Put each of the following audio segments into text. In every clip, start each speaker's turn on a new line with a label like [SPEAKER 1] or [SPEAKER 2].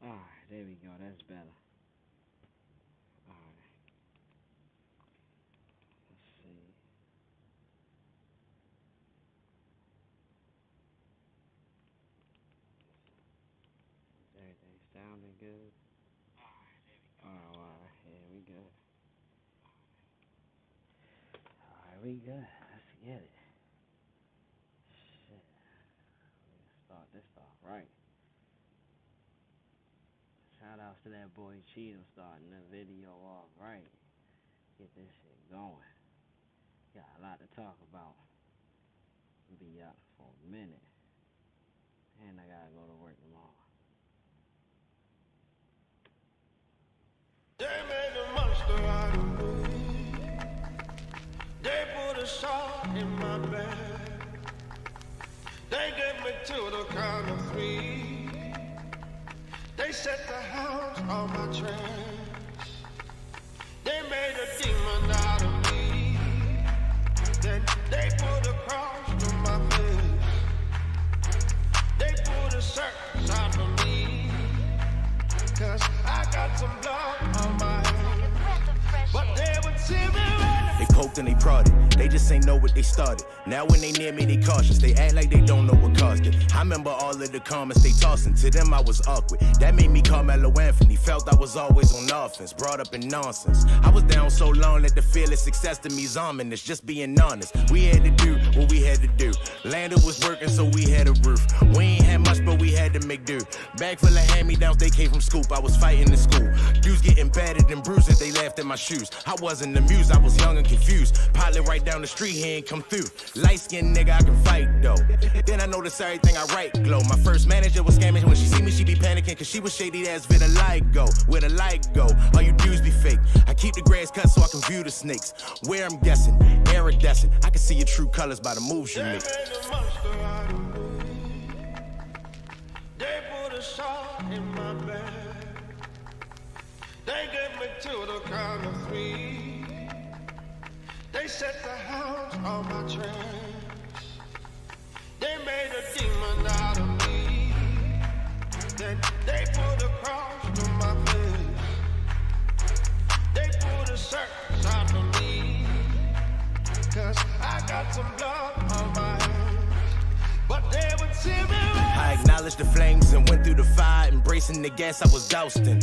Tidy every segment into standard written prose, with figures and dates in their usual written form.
[SPEAKER 1] Alright, there we go. That's better. Alright, let's see. Everything sounding good? Alright, yeah, we good. Alright, we good. Let's get it. Shit. Let's start this off right. Shout outs to that boy Cheatham starting the video off right. Get this shit going. Got a lot to talk about. Be up for a minute. And I gotta go to work tomorrow.
[SPEAKER 2] They made a monster out of me. They put a shot in my bed. They get me to the count of 3. They set the house on my tracks. They made a demon out of me. Then they put a cross to my face. They put a circus out of me. Cause I got some blood on my hands. But they would see me running.
[SPEAKER 3] They poked and they prodded, they just ain't know what they started. Now when they near me, they cautious, they act like they don't know what caused it. I remember all of the comments they tossing, to them I was awkward. That made me call Mellow Anthony, felt I was always on offense, brought up in nonsense. I was down so long that the fearless success to me's ominous, just being honest. We had to do what we had to do. Lander was working, so we had a roof. We ain't had much, but we had to make do. Bag full of hand-me-downs, they came from Scoop, I was fighting in school. Dudes getting battered and bruised, they laughed at my shoes. I wasn't amused, I was young and confused. Pilot right down the street, he ain't come through. Light-skinned nigga, I can fight though. Then I noticed everything I write glow. My first manager was scamming. When she see me, she be panicking, cause she was shady ass with a light go. Where the light go, all you dudes be fake. I keep the grass cut so I can view the snakes. Where I'm guessing, iridescent. I can see your true colors by the moves you make.
[SPEAKER 2] They made a monster out of me. They put a shot in my bed. They get me to the count of 3. They set the house on my tracks. They made a demon out of me. Then they put a cross to my face. They put a circus out of me. Cause I got some blood on my hands. But they would see me running.
[SPEAKER 3] I acknowledged the flames and went through the fire, embracing the gas I was dousing.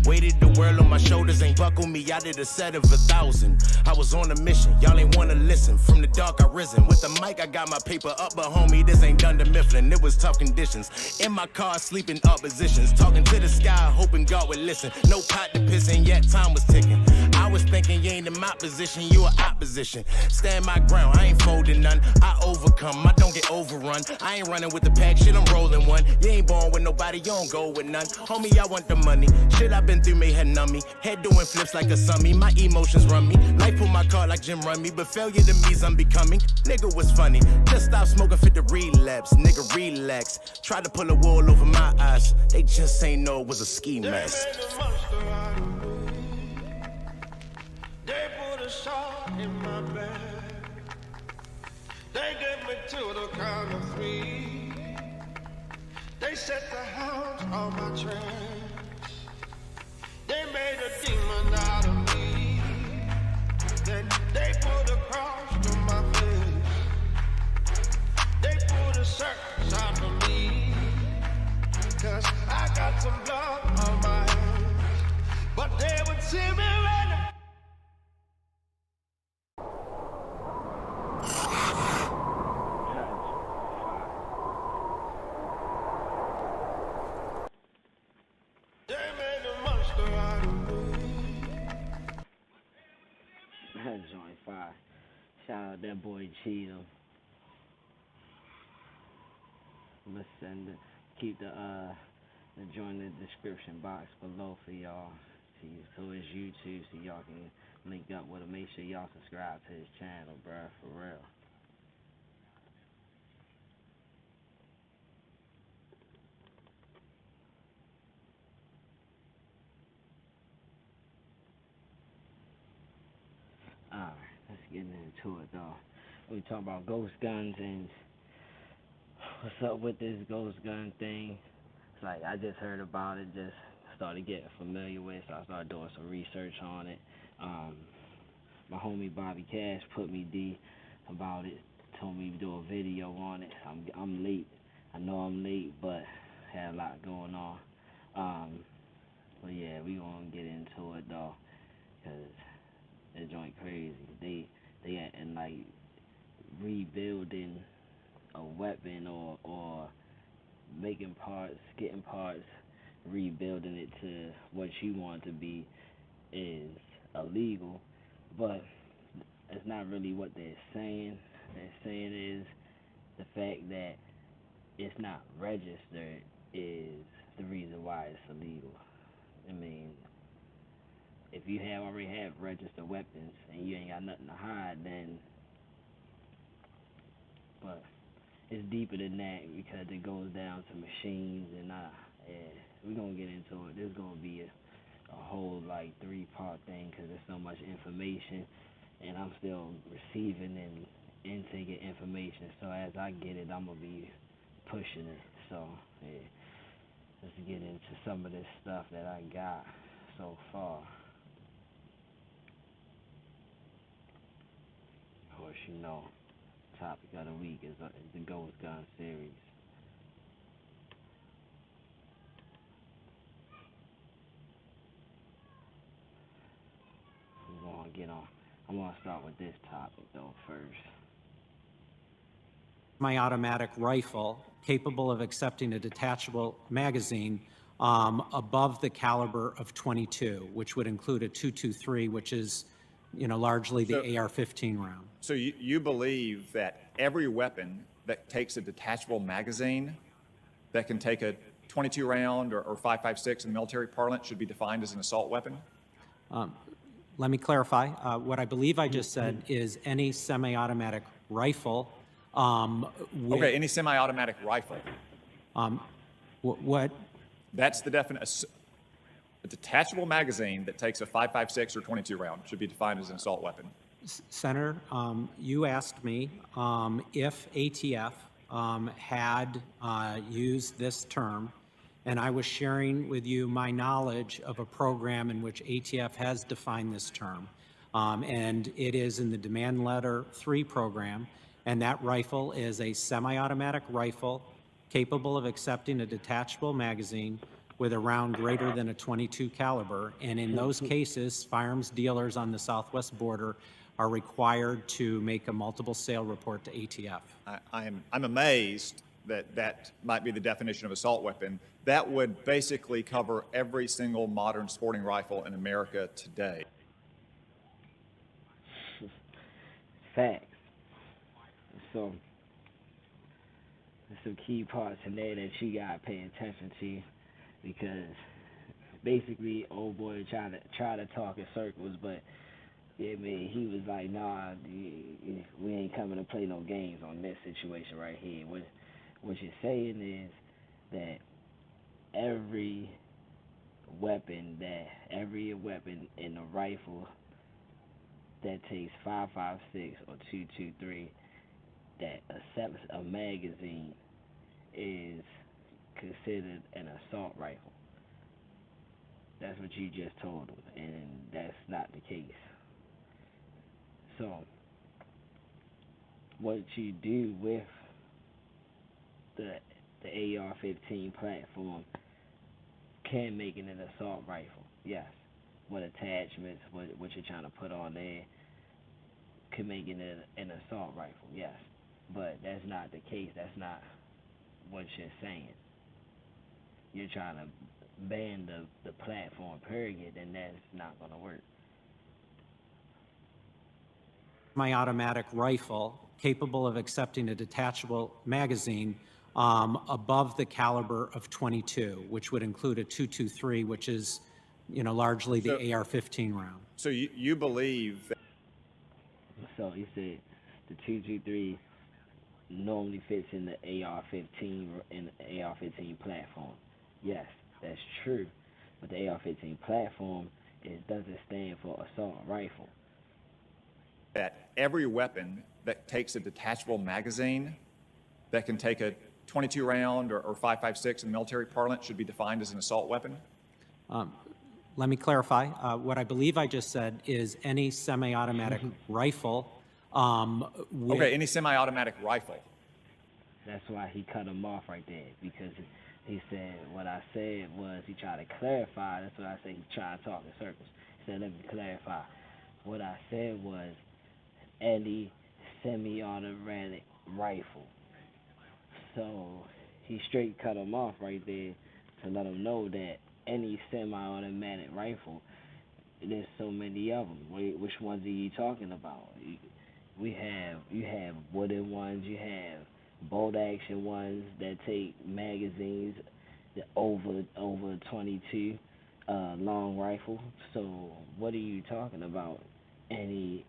[SPEAKER 3] Weighted the world on my shoulders, ain't buckle me out of the set of 1,000. I was on a mission, y'all ain't wanna listen. From the dark I risen, with the mic I got my paper up, but homie, this ain't Dunder Mifflin. It was tough conditions, in my car sleeping up positions. Talking to the sky, hoping God would listen. No pot to piss in, yet time was ticking. I was thinking you ain't in my position, you are opposition. Stand my ground, I ain't folding none. I overcome, I don't get overrun. I ain't running with the pack, shit, I'm rolling one. You ain't born with nobody, you don't go with none. Homie, I want the money. Shit I've been through made head numb me. Head doing flips like a summy. My emotions run me. Life pull my car like Jim run me. But failure to me's unbecoming. Nigga was funny. Just stop smoking fit the relapse. Nigga relax. Tried to pull a wall over my eyes. They just ain't know it was a ski mask.
[SPEAKER 2] They made a monster out of me. They put a shot in my bed. They get me to the count of 3. They set the house on my tracks. They made a demon out of me. Then they put a cross to my face. They put a circus out of me. Cause I got some blood on my hands. But they would see me running. They made a monster out of me.
[SPEAKER 1] That joint fire. Shout out that boy Cheatham. Listen, keep the joint in the description box below for y'all. To his YouTube, so y'all can link up with him. Make sure y'all subscribe to his channel, bruh, for real. Alright, let's get into it though. We talk about ghost guns and what's up with this ghost gun thing. It's like I just heard about it just started getting familiar with, so I started doing some research on it. My homie Bobby Cash put me D about it, told me to do a video on it. I'm late. I know I'm late, but had a lot going on. But yeah, we gonna get into it though, cause that joint crazy. They acting like rebuilding a weapon or making parts, getting parts, rebuilding it to what you want it to be is illegal, but it's not really what they're saying. They're saying is the fact that it's not registered is the reason why it's illegal. I mean, if you already have registered weapons and you ain't got nothing to hide, then, but it's deeper than that because it goes down to machines and we're gonna get into it. There's gonna be a whole like 3-part thing because there's so much information and I'm still receiving and intaking information. So as I get it, I'm gonna be pushing it. So yeah, let's get into some of this stuff that I got so far. Of course, you know, topic of the week is the Ghost Gun series. We're gonna get on. I'm gonna start with this topic though first.
[SPEAKER 4] Semi-automatic rifle capable of accepting a detachable magazine above the caliber of .22, which would include a .223, which is, largely the AR-15 round.
[SPEAKER 5] So you believe that every weapon that takes a detachable magazine that can take a .22 round or 5.56 in military parlance should be defined as an assault weapon?
[SPEAKER 4] Let me clarify. What I believe I just said is any semi-automatic rifle.
[SPEAKER 5] Okay, any semi-automatic rifle.
[SPEAKER 4] What?
[SPEAKER 5] That's the definition. A detachable magazine that takes a 5.56 or .22 round should be defined as an assault weapon.
[SPEAKER 4] Senator, you asked me if ATF had used this term, and I was sharing with you my knowledge of a program in which ATF has defined this term, and it is in the Demand Letter 3 program, and that rifle is a semi-automatic rifle capable of accepting a detachable magazine with a round greater than a .22 caliber, and in those cases, firearms dealers on the southwest border are required to make a multiple sale report to ATF.
[SPEAKER 5] I'm amazed that that might be the definition of assault weapon. That would basically cover every single modern sporting rifle in America today.
[SPEAKER 1] Facts. So there's some key parts in there that you gotta pay attention to, because basically old boy try to talk in circles, but yeah, man, he was like, nah, we ain't coming to play no games on this situation right here. What you're saying is that every weapon in a rifle that takes 5.56 or .223 that accepts a magazine is considered an assault rifle. That's what you just told them, and that's not the case. So, what you do with the AR-15 platform can make it an assault rifle, yes. What attachments, what you're trying to put on there, can make it an assault rifle, yes. But that's not the case. That's not what you're saying. You're trying to ban the platform, period, and that's not going to work.
[SPEAKER 4] Semi-automatic rifle capable of accepting a detachable magazine above the caliber of .22, which would include a .223, which is, largely the AR-15 round.
[SPEAKER 5] So you believe that...
[SPEAKER 1] So he said the .223 normally fits in the AR-15 platform. Yes, that's true, but the AR-15 platform doesn't stand for assault rifle.
[SPEAKER 5] That every weapon that takes a detachable magazine that can take a .22 round or 5.56 in military parlance should be defined as an assault weapon?
[SPEAKER 4] Let me clarify. What I believe I just said is any semi-automatic rifle with
[SPEAKER 5] Okay, any semi-automatic rifle.
[SPEAKER 1] That's why he cut him off right there, because he said what I said was he tried to clarify. That's what I said. He tried to talk in circles. He said, let me clarify. What I said was any semi-automatic rifle. So he straight cut him off right there to let him know that any semi-automatic rifle, there's so many of them. Which ones are you talking about? You have wooden ones. You have bolt action ones that take magazines over 22 long rifle. So what are you talking about? Any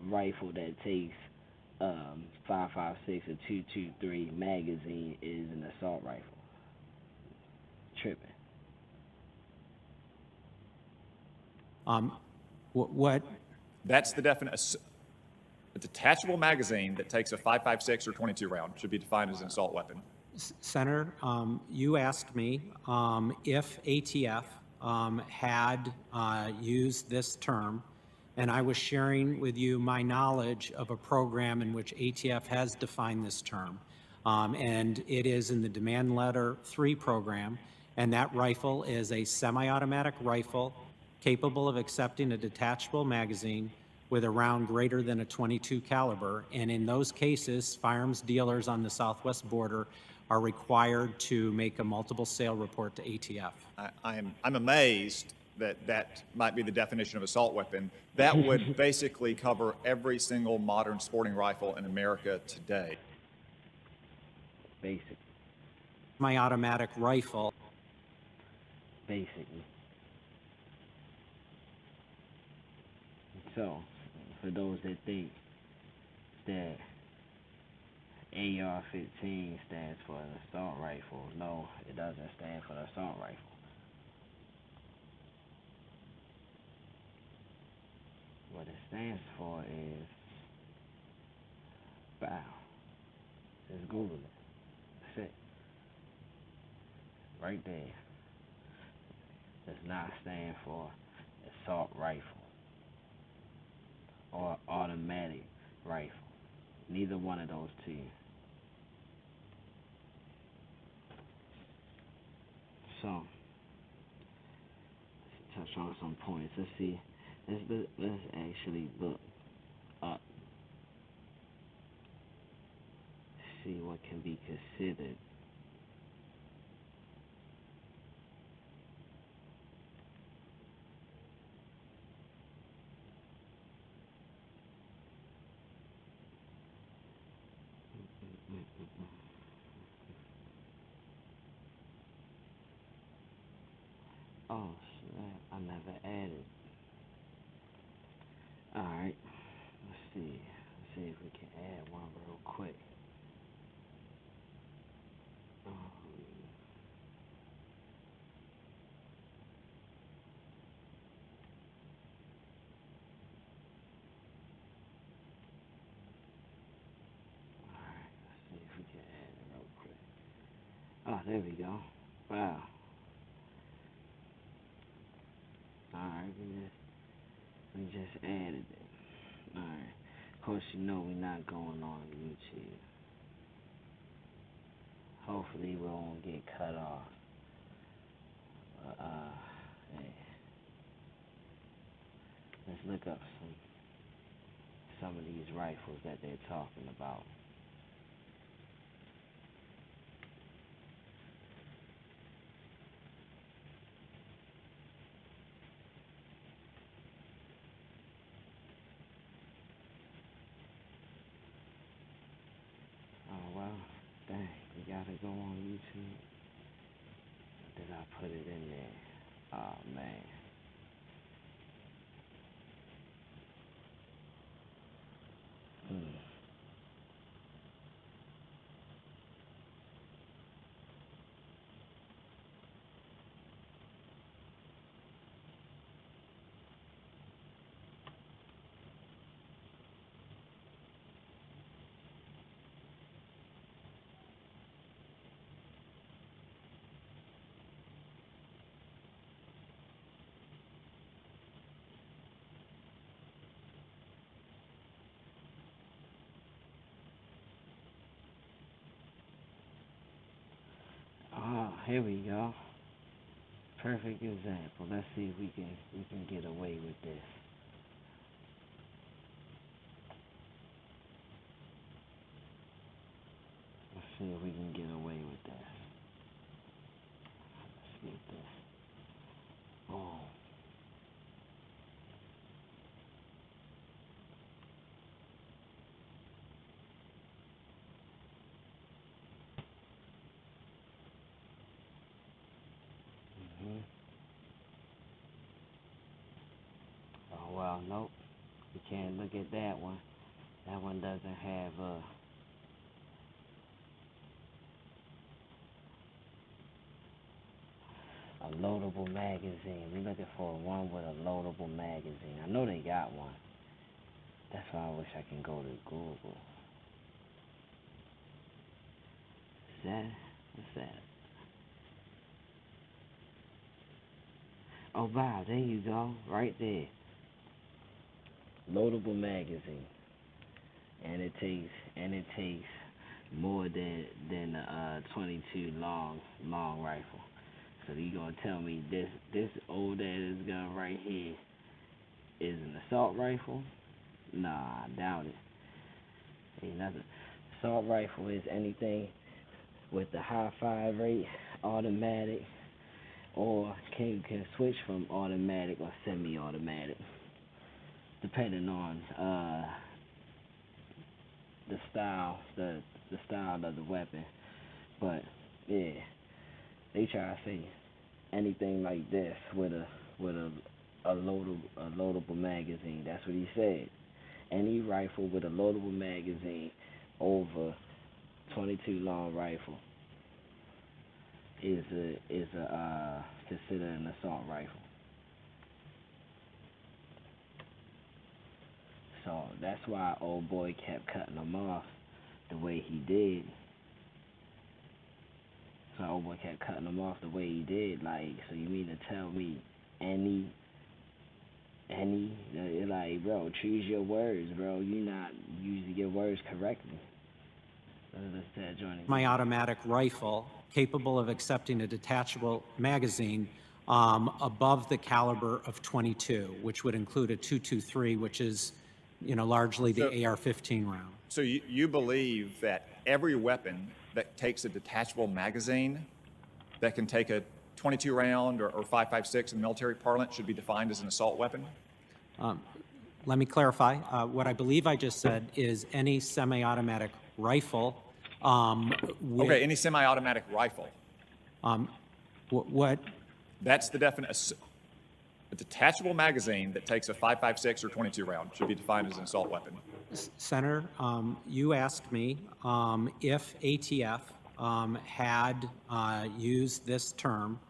[SPEAKER 1] rifle that takes 5.56 or 223 magazine is an assault rifle. Tripping.
[SPEAKER 4] what
[SPEAKER 5] That's the definition. A detachable magazine that takes a 5.56 or 22 round should be defined as an assault weapon.
[SPEAKER 4] Senator, you asked me if ATF had used this term, and I was sharing with you my knowledge of a program in which ATF has defined this term. And it is in the Demand Letter 3 program, and that rifle is a semi-automatic rifle capable of accepting a detachable magazine with a round greater than a .22 caliber. And in those cases, firearms dealers on the southwest border are required to make a multiple sale report to ATF.
[SPEAKER 5] I'm amazed that that might be the definition of assault weapon. That would basically cover every single modern sporting rifle in America today.
[SPEAKER 1] Basic.
[SPEAKER 4] My automatic rifle.
[SPEAKER 1] Basically. So, for those that think that AR-15 stands for an assault rifle, no, it doesn't stand for an assault rifle. What it stands for is bow. Just Google it. That's it. Right there. Does not stand for assault rifle or automatic rifle. Neither one of those two. So, let's touch on some points. Let's see. Let's actually look up. See what can be considered. Oh, snap. I never added. Alright. Let's see. Let's see if we can add one real quick. Alright. Let's see if we can add it real quick. Oh, there we go. Wow. Alright, we just added it. Alright. Of course, you know we're not going on YouTube. Hopefully we won't get cut off. Hey. Let's look up some of these rifles that they're talking about. Oh, well, dang, we gotta go on YouTube. Did I put it in there? Oh, man. here we go. Perfect example. Let's see if we can get away with this. Let's see if we can get away with this. Let's get this. Oh. Oh well, nope. We can't look at that one. That one doesn't have a loadable magazine. We're looking for one with a loadable magazine. I know they got one. That's why I wish I can go to Google. Is that? What's that? Oh, wow, there you go. Right there. Loadable magazine. And it takes more than a 22 long rifle. So you gonna tell me this old ass gun right here is an assault rifle? Nah, I doubt it. Ain't nothing. Assault rifle is anything with the high fire rate, automatic, or can switch from automatic or semi-automatic, depending on the style of the weapon. But yeah, they try to say anything like this with a loadable magazine. That's what he said. Any rifle with a loadable magazine over 22 long rifle is considered an assault rifle. So that's why old boy kept cutting them off the way he did. So old boy kept cutting them off the way he did. Like, so you mean to tell me any, like, bro, choose your words, bro. You're not using your words correctly.
[SPEAKER 4] Semi-automatic rifle capable of accepting a detachable magazine above the caliber of 22, which would include a 223, which is, largely the AR-15 round.
[SPEAKER 5] So you believe that every weapon that takes a detachable magazine that can take a 22 round or 5.56 in military parlance should be defined as an assault weapon?
[SPEAKER 4] Let me clarify. What I believe I just said is any semi-automatic rifle.
[SPEAKER 5] Okay, any semi-automatic rifle.
[SPEAKER 4] What?
[SPEAKER 5] That's the definition. A detachable magazine that takes a 5.56 or 22 round should be defined as an assault weapon.
[SPEAKER 4] Senator, you asked me if ATF had used this term,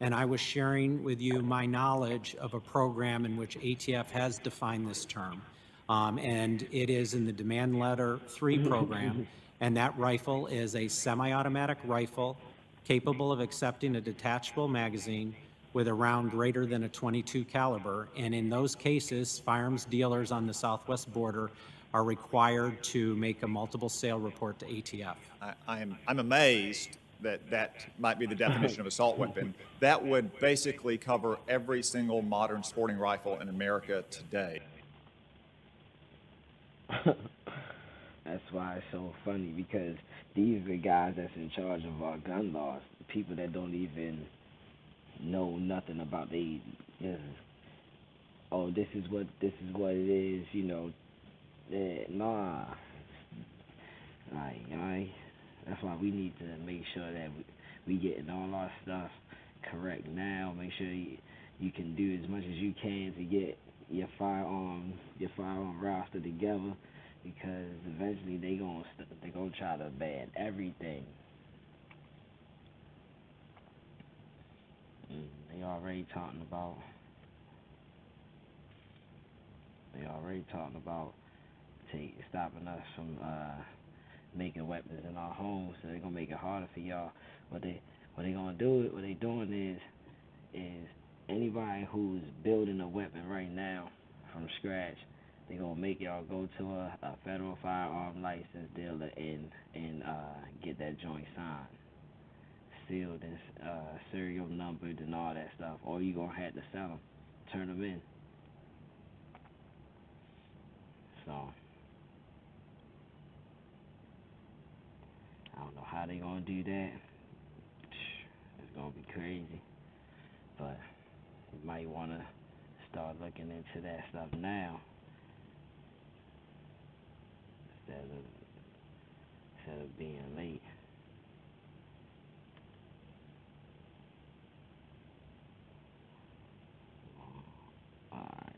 [SPEAKER 4] and I was sharing with you my knowledge of a program in which ATF has defined this term. And it is in the Demand Letter 3 program, and that rifle is a semi-automatic rifle capable of accepting a detachable magazine with a round greater than a 22 caliber. And in those cases, firearms dealers on the southwest border are required to make a multiple sale report to ATF.
[SPEAKER 5] I'm amazed that might be the definition of assault weapon. That would basically cover every single modern sporting rifle in America today.
[SPEAKER 1] That's why it's so funny, because these are the guys that's in charge of our gun laws. People that don't even know nothing about this is what it is, nah. That's why we need to make sure that we getting all our stuff correct now. Make sure you can do as much as you can to get your firearm roster together, because eventually they gonna try to ban everything. They already talking about stopping us from making weapons in our homes. So they're gonna make it harder for y'all. What they doing is anybody who's building a weapon right now from scratch, they gonna make y'all go to a federal firearm license dealer and get that joint signed. sealed and serial numbered and all that stuff, or you gonna have to sell them, turn them in. So I don't know how they gonna do that. It's gonna be crazy, but you might wanna start looking into that stuff now instead of being late. Alright,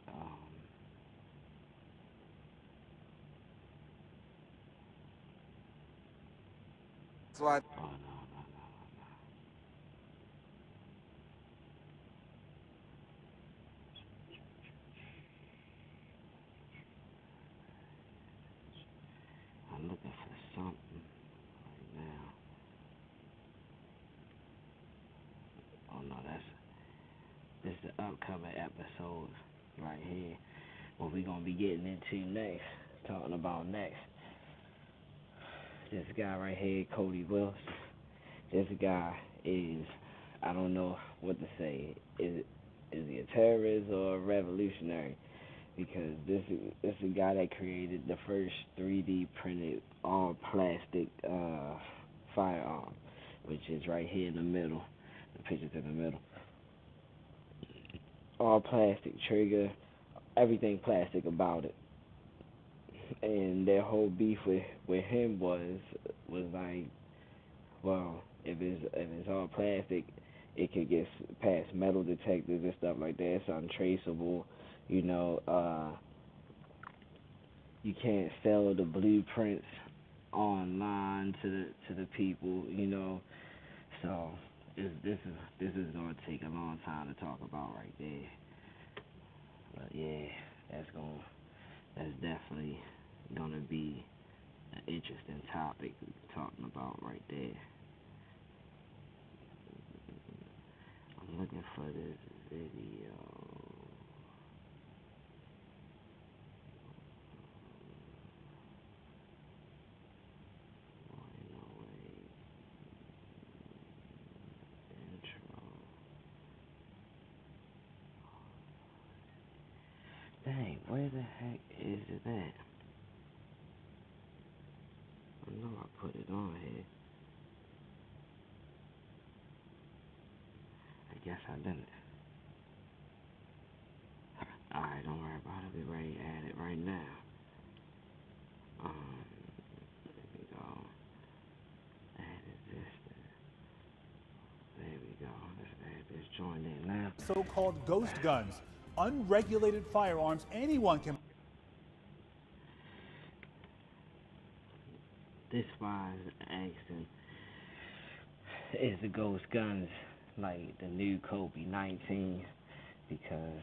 [SPEAKER 6] So I
[SPEAKER 1] oh no. I'm looking for something right now. Oh no, this is the upcoming episodes right here. What we gonna be getting into next, talking about next. This guy right here, Cody Wilson. This guy is, I don't know what to say. Is he a terrorist or a revolutionary? Because this is the guy that created the first 3D printed all plastic firearm, which is right here in the middle. The picture's in the middle. All plastic trigger, everything plastic about it. And their whole beef with him was like, well, if it's all plastic, it could get past metal detectors and stuff like that. It's untraceable, you know. You can't sell the blueprints online to the people, you know. So this is gonna take a long time to talk about right there. But yeah, that's definitely gonna be an interesting topic talking about right there. I'm looking for this video. No way. Intro. Dang, where the heck is it at? I know I put it on here. I guess I didn't. Alright, don't worry about it. Be ready to add it right now. There we go. Added this. There we go. Let's add this joint in now.
[SPEAKER 7] So-called ghost guns, unregulated firearms anyone can.
[SPEAKER 1] This spy is asking, is the ghost guns like the new COVID-19? Because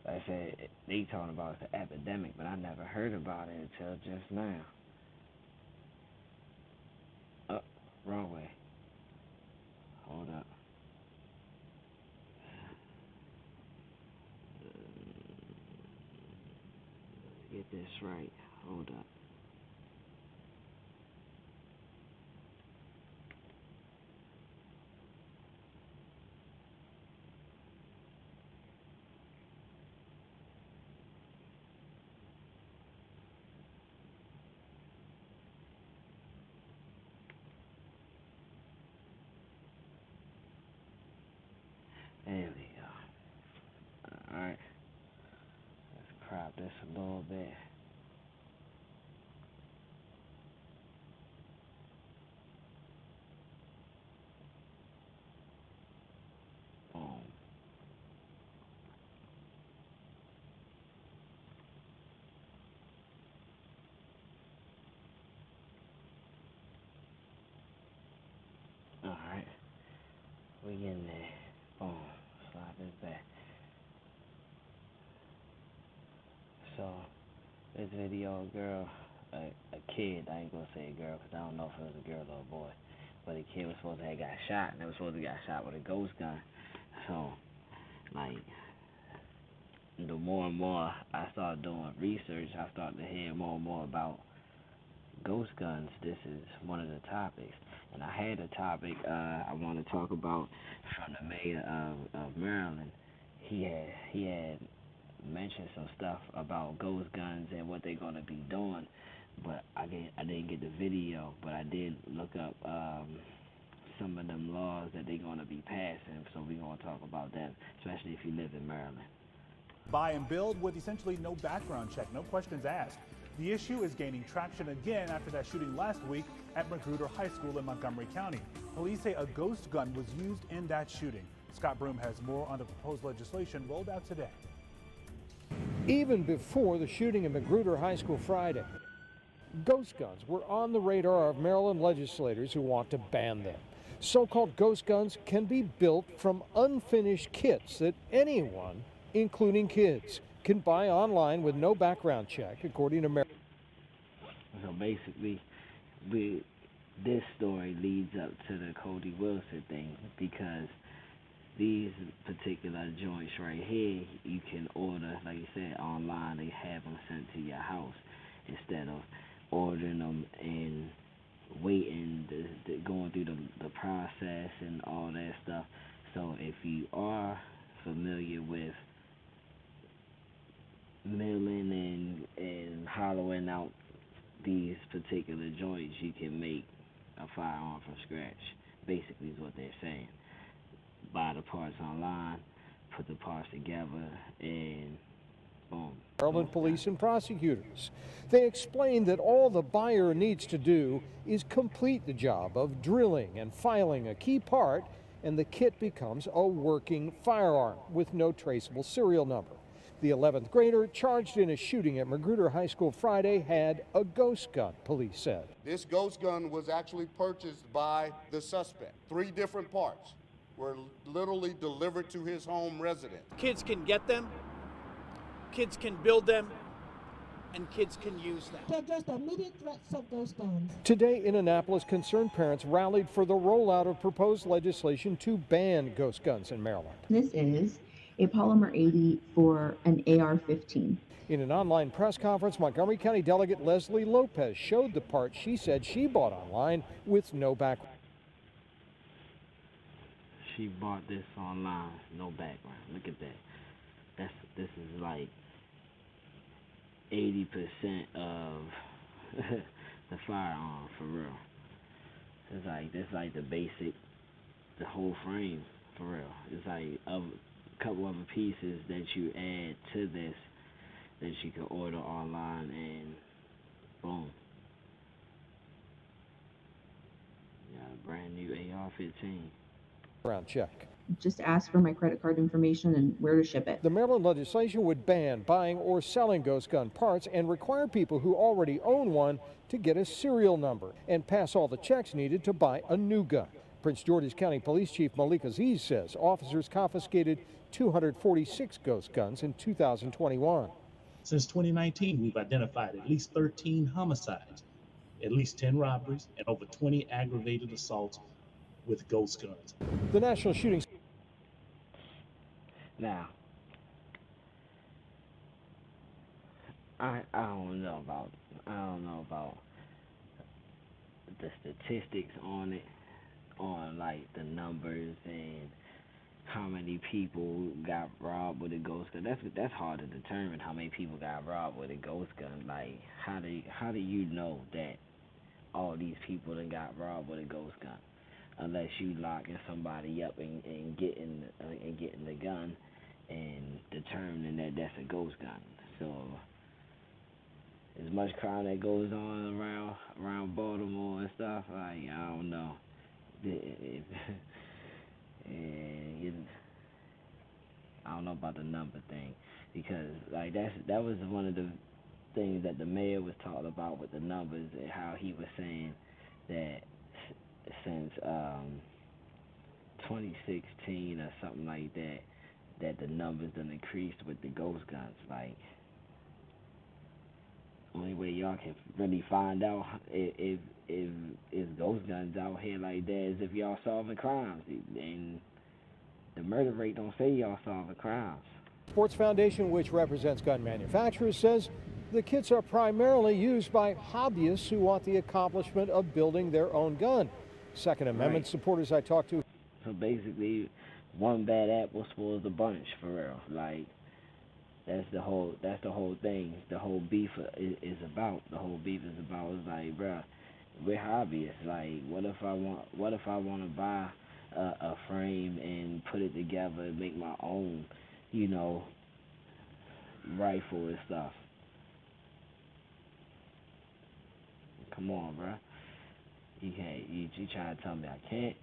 [SPEAKER 1] like I said, they talking about it's an epidemic, but I never heard about it until just now. Oh, wrong way. Hold up. Let's get this right. Hold up. There we go. Alright. Let's crop this a little bit. Boom. Alright. We getting there. Boom. Slide this back. So, this video, girl, a kid, I ain't gonna say a girl because I don't know if it was a girl or a boy, but a kid was supposed to have got shot, and they was supposed to got shot with a ghost gun. So, like, the more and more I started doing research, I started to hear more and more about ghost guns. This is one of the topics, and I had a topic I want to talk about from the mayor of Maryland. He had mentioned some stuff about ghost guns and what they're gonna be doing, but I didn't get the video, but I did look up some of them laws that they're gonna be passing. So we're gonna talk about that, especially if you live in Maryland.
[SPEAKER 7] Buy and build with essentially no background check, no questions asked. The issue is gaining traction again after that shooting last week at Magruder High School in Montgomery County. Police say a ghost gun was used in that shooting. Scott Broom has more on the proposed legislation rolled out today.
[SPEAKER 8] Even before the shooting at Magruder High School Friday, ghost guns were on the radar of Maryland legislators who want to ban them. So-called ghost guns can be built from unfinished kits that anyone, including kids, can buy online with no background check, according to Maryland.
[SPEAKER 1] So basically, this story leads up to the Cody Wilson thing, because these particular joints right here, you can order, like you said, online. They have them sent to your house instead of ordering them and waiting, going through the process and all that stuff. So if you are familiar with milling and hollowing out these particular joints, you can make a firearm from scratch. Basically is what they're saying. Buy the parts online, put the parts together, and boom.
[SPEAKER 8] Maryland police and prosecutors. They explained that all the buyer needs to do is complete the job of drilling and filing a key part, and the kit becomes a working firearm with no traceable serial number. The 11th grader charged in a shooting at Magruder High School Friday had a ghost gun, police said.
[SPEAKER 9] This ghost gun was actually purchased by the suspect. 3 different parts were literally delivered to his home residence.
[SPEAKER 10] Kids can get them, kids can build them, and kids can use them.
[SPEAKER 11] To address the immediate threats of ghost guns.
[SPEAKER 8] Today in Annapolis, concerned parents rallied for the rollout of proposed legislation to ban ghost guns in Maryland.
[SPEAKER 12] This is a polymer 80 for an AR-15.
[SPEAKER 8] In an online press conference, Montgomery County Delegate Leslie Lopez showed the part she said she bought online with no background.
[SPEAKER 1] She bought this online, no background. Look at that. This is like 80% of the firearm, for real. That's like the basic, the whole frame, for real. It's like a couple other pieces that you add to this that you can order online, and boom. You got a brand new AR-15.
[SPEAKER 8] Background check.
[SPEAKER 12] Just ask for my credit card information and where to ship it.
[SPEAKER 8] The Maryland legislation would ban buying or selling ghost gun parts and require people who already own one to get a serial number and pass all the checks needed to buy a new gun. Prince George's County Police Chief Malik Aziz says officers confiscated 246 ghost guns in 2021.
[SPEAKER 13] Since 2019, we've identified at least 13 homicides, at least 10 robberies, and over 20 aggravated assaults with ghost guns.
[SPEAKER 8] The National Shooting.
[SPEAKER 1] Now, I don't know about the statistics on it, on like the numbers and how many people got robbed with a ghost gun. That's hard to determine how many people got robbed with a ghost gun. Like, how do you know that all these people that got robbed with a ghost gun? Unless you locking somebody up and getting the gun and determining that that's a ghost gun. So as much crime that goes on around Baltimore and stuff, like, I don't know. I don't know about the number thing, because like that was one of the things that the mayor was talking about with the numbers, and how he was saying that since 2016 or something like that, that the numbers done increased with the ghost guns. Like, only way y'all can really find out if ghost guns out here like that is if y'all solving crimes, and the murder rate don't say y'all solving crimes.
[SPEAKER 8] Sports Foundation, which represents gun manufacturers, says the kits are primarily used by hobbyists who want the accomplishment of building their own gun. Second Amendment supporters I talked to.
[SPEAKER 1] So basically, one bad apple spoils the bunch, for real. Like, that's the whole thing. The whole beef is about. The whole beef is about. It's like, bruh, we're hobbyists. Like, what if I want to buy a frame and put it together and make my own, you know, rifle and stuff? Come on, bruh. You can't. You try to tell me I can't,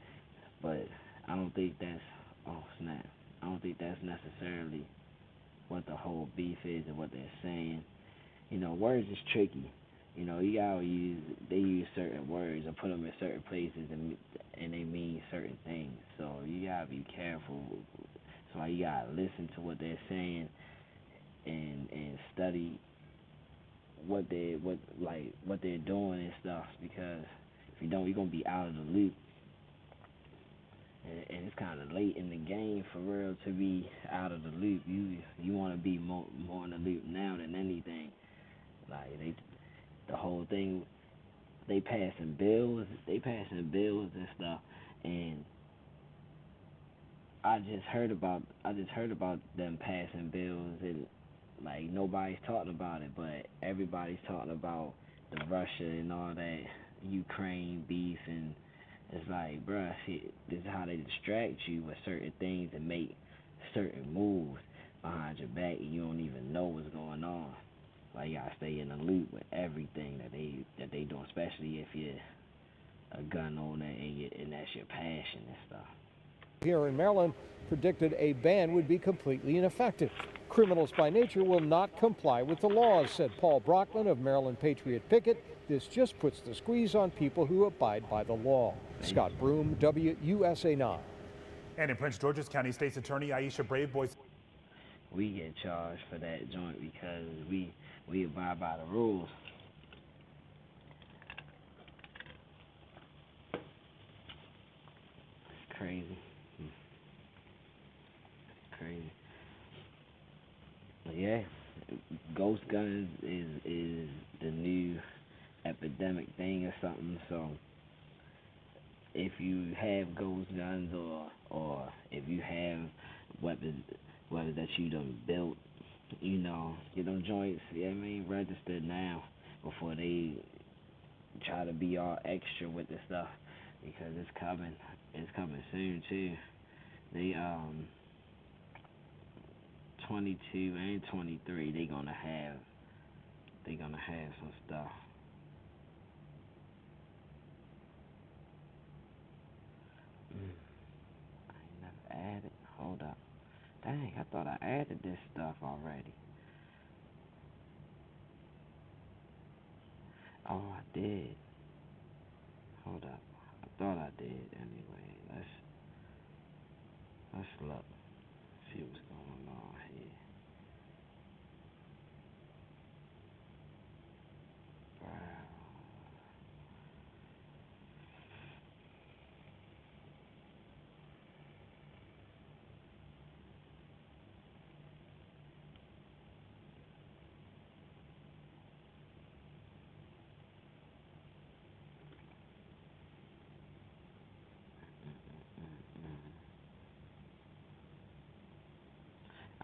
[SPEAKER 1] but I don't think that's. Oh snap! I don't think that's necessarily what the whole beef is and what they're saying. You know, words is tricky. You know, you gotta they use certain words or put them in certain places and they mean certain things. So you gotta be careful. So you gotta listen to what they're saying and study what they're doing and stuff, because if you don't, you're gonna be out of the loop. And it's kind of late in the game for real to be out of the loop. You want to be more in the loop now than anything. Like the whole thing, they passing bills and stuff. And I just heard about them passing bills, and like nobody's talking about it, but everybody's talking about the Russia and all that Ukraine beef, and it's like, bruh, this is how they distract you with certain things and make certain moves behind your back, and you don't even know what's going on. Like, you gotta stay in the loop with everything that they doing, especially if you're a gun owner and that's your passion and stuff.
[SPEAKER 8] Here in Maryland predicted a ban would be completely ineffective. Criminals by nature will not comply with the laws, said Paul Brockman of Maryland Patriot Picket. This just puts the squeeze on people who abide by the law. Scott Broom, WUSA 9.
[SPEAKER 7] And in Prince George's County, State's Attorney Aisha Braveboy.
[SPEAKER 1] We get charged for that joint because we abide by the rules. It's crazy. It's crazy. But yeah, ghost guns is the new epidemic thing or something. So if you have ghost guns or if you have weapons that you done built, you know, get them joints, registered now before they try to be all extra with the stuff, because it's coming soon too. They 22 and 23, they gonna have some stuff. I ain't never added. Hold up. Dang, I thought I added this stuff already. Oh, I did. Hold up. I thought I did anyway. Let's look. See what's going on here. Wow.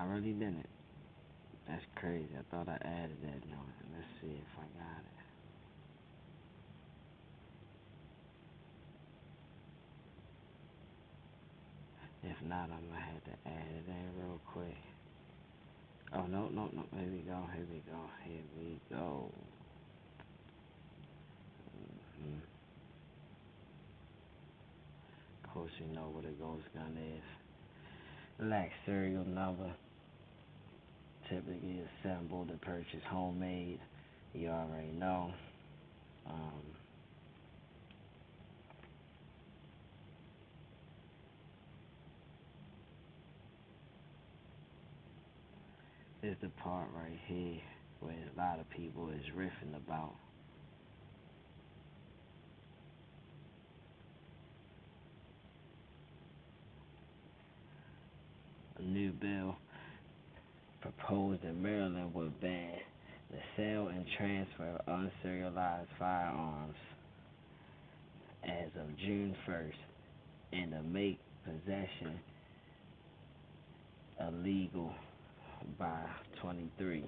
[SPEAKER 1] I really didn't. That's crazy. I thought I added that note. Let's see if I got it. If not, I'm gonna have to add it in real quick. Oh, no. Here we go. Of course, you know what a ghost gun is. Lack serial number. Typically assembled to purchase homemade. You already know. This is the part right here where a lot of people is riffing about. A new bill proposed in Maryland would ban the sale and transfer of unserialized firearms as of June 1st and to make possession illegal by 23.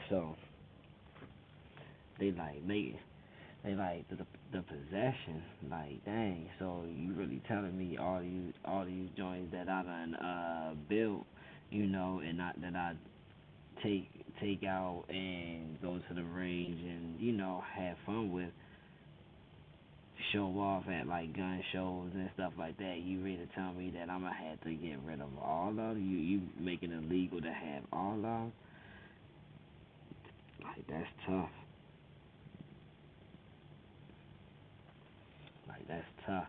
[SPEAKER 1] So they like the possession, like dang. So you really telling me all these joints that I done built, you know, and not that I take out and go to the range and, you know, have fun with, show off at like gun shows and stuff like that. You really tell me that I'm gonna have to get rid of all of them? You making it illegal to have all of them? Like, that's tough. Like, that's tough.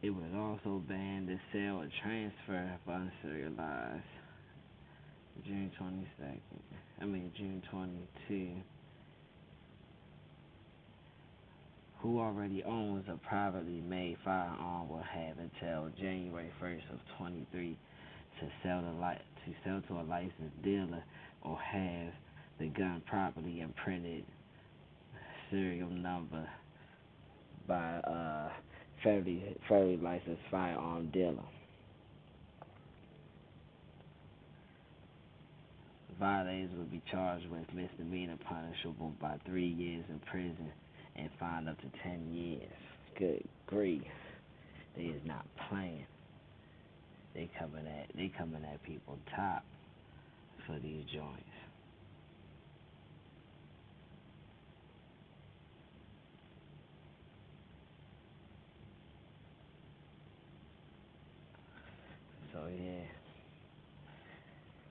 [SPEAKER 1] It would also ban the sale or transfer of unserialized. June 22. Who already owns a privately made firearm will have until January 1st of 23 to sell to a licensed dealer or have the gun properly imprinted serial number by a federally licensed firearm dealer. Violators will be charged with misdemeanor punishable by 3 years in prison and fined up to 10 years. Good grief. They is not playing. They coming at people top for these joints. So yeah.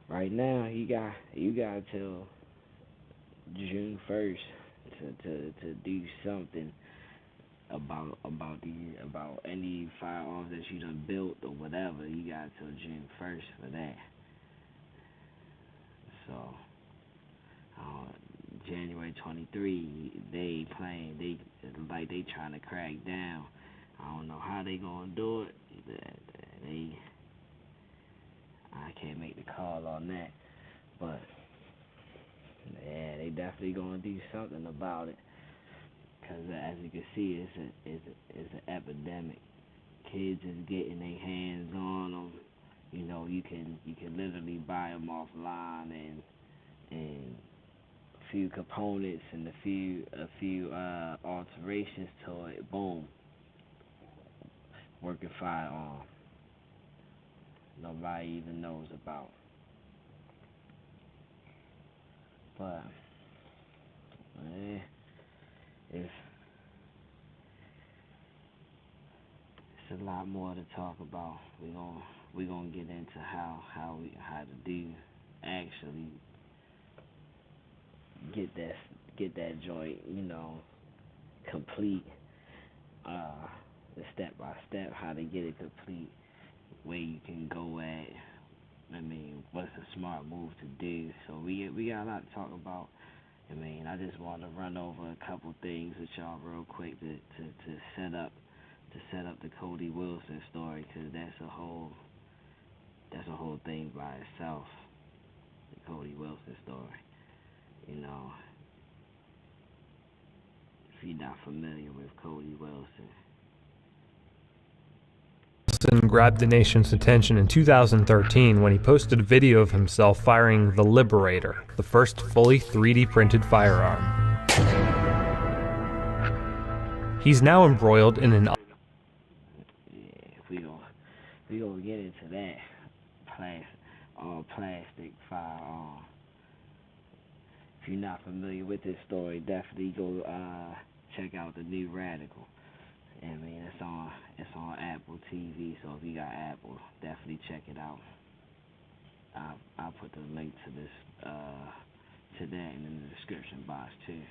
[SPEAKER 1] Right now you got till June 1st to do something about any firearms that you done built or whatever. You got till June 1st for that. So January 23, they trying to crack down. I don't know how they gonna do it. I can't make the call on that, but yeah, they definitely gonna do something about it. Cause as you can see, it's an epidemic. Kids is getting their hands on them. You know, you can literally buy them offline and a few components and a few alterations to it. Boom, working firearm. Nobody even knows about. But it's a lot more to talk about. We gonna get into how to do actually get that joint, you know, complete. The step by step how to get it complete, where you can go at. I mean, what's a smart move to do? So we got a lot to talk about. I mean, I just want to run over a couple things with y'all real quick to set up the Cody Wilson story, because that's a whole thing by itself. The Cody Wilson story, you know. If you're not familiar with Cody Wilson.
[SPEAKER 14] Wilson grabbed the nation's attention in 2013 when he posted a video of himself firing the Liberator, the first fully 3D printed firearm. He's now embroiled in an...
[SPEAKER 1] We gonna get into that plastic firearm. If you're not familiar with this story, definitely go check out The New Radical. I mean, it's on Apple TV, so if you got Apple, definitely check it out. I'll put the link to this to that in the description box too.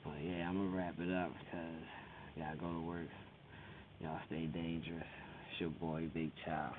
[SPEAKER 1] But yeah, I'm gonna wrap it up because I gotta go to work. Y'all stay dangerous. It's your boy Big Child.